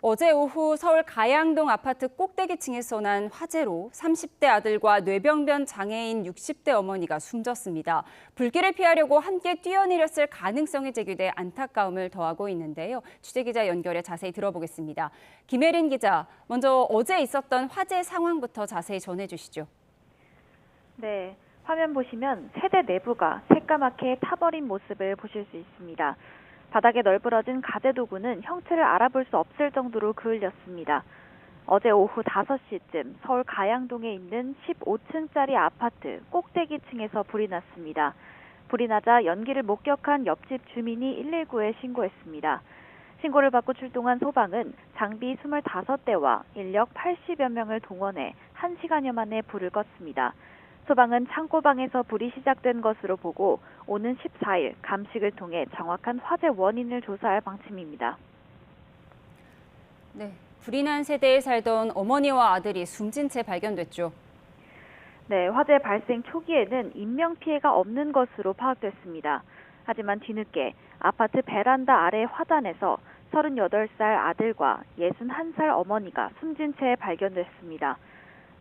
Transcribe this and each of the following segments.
어제 오후 서울 가양동 아파트 꼭대기층에서 난 화재로 30대 아들과 뇌병변 장애인 60대 어머니가 숨졌습니다. 불길을 피하려고 함께 뛰어내렸을 가능성이 제기돼 안타까움을 더하고 있는데요. 취재기자 연결해 자세히 들어보겠습니다. 김혜린 기자, 먼저 어제 있었던 화재 상황부터 자세히 전해주시죠. 네, 화면 보시면 세대 내부가 새까맣게 타버린 모습을 보실 수 있습니다. 바닥에 널브러진 가재 도구는 형체를 알아볼 수 없을 정도로 그을렸습니다. 어제 오후 5시쯤 서울 가양동에 있는 15층짜리 아파트 꼭대기층에서 불이 났습니다. 불이 나자 연기를 목격한 옆집 주민이 119에 신고했습니다. 신고를 받고 출동한 소방은 장비 25대와 인력 80여 명을 동원해 1시간여 만에 불을 껐습니다. 소방은 창고방에서 불이 시작된 것으로 보고 오는 14일 감식을 통해 정확한 화재 원인을 조사할 방침입니다. 네, 불이 난 세대에 살던 어머니와 아들이 숨진 채 발견됐죠. 네, 화재 발생 초기에는 인명피해가 없는 것으로 파악됐습니다. 하지만 뒤늦게 아파트 베란다 아래 화단에서 38살 아들과 61살 어머니가 숨진 채 발견됐습니다.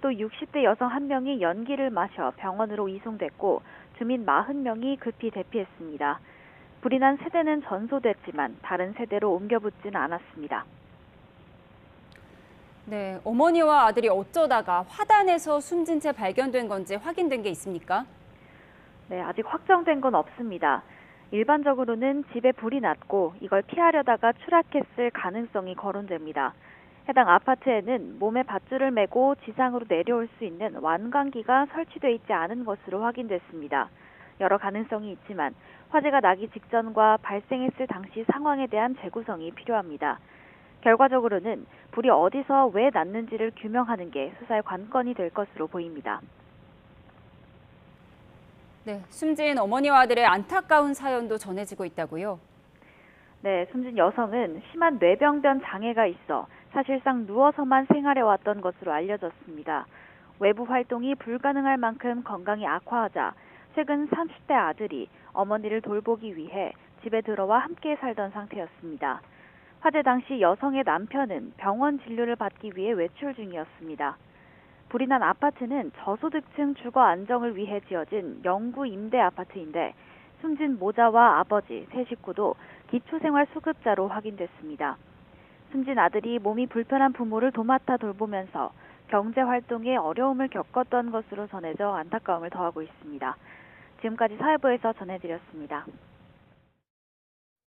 또 60대 여성 1명이 연기를 마셔 병원으로 이송됐고 주민 40명이 급히 대피했습니다. 불이 난 세대는 전소됐지만 다른 세대로 옮겨붙지는 않았습니다. 네, 어머니와 아들이 어쩌다가 화단에서 숨진 채 발견된 건지 확인된 게 있습니까? 네, 아직 확정된 건 없습니다. 일반적으로는 집에 불이 났고 이걸 피하려다가 추락했을 가능성이 거론됩니다. 해당 아파트에는 몸에 밧줄을 메고 지상으로 내려올 수 있는 완강기가 설치돼 있지 않은 것으로 확인됐습니다. 여러 가능성이 있지만 화재가 나기 직전과 발생했을 당시 상황에 대한 재구성이 필요합니다. 결과적으로는 불이 어디서 왜 났는지를 규명하는 게 수사의 관건이 될 것으로 보입니다. 네, 숨진 어머니와 아들의 안타까운 사연도 전해지고 있다고요? 네, 숨진 여성은 심한 뇌병변 장애가 있어 사실상 누워서만 생활해왔던 것으로 알려졌습니다. 외부 활동이 불가능할 만큼 건강이 악화하자 최근 30대 아들이 어머니를 돌보기 위해 집에 들어와 함께 살던 상태였습니다. 화재 당시 여성의 남편은 병원 진료를 받기 위해 외출 중이었습니다. 불이 난 아파트는 저소득층 주거 안정을 위해 지어진 영구 임대 아파트인데 숨진 모자와 아버지, 세 식구도 기초생활수급자로 확인됐습니다. 숨진 아들이 몸이 불편한 부모를 도맡아 돌보면서 경제활동에 어려움을 겪었던 것으로 전해져 안타까움을 더하고 있습니다. 지금까지 사회부에서 전해드렸습니다.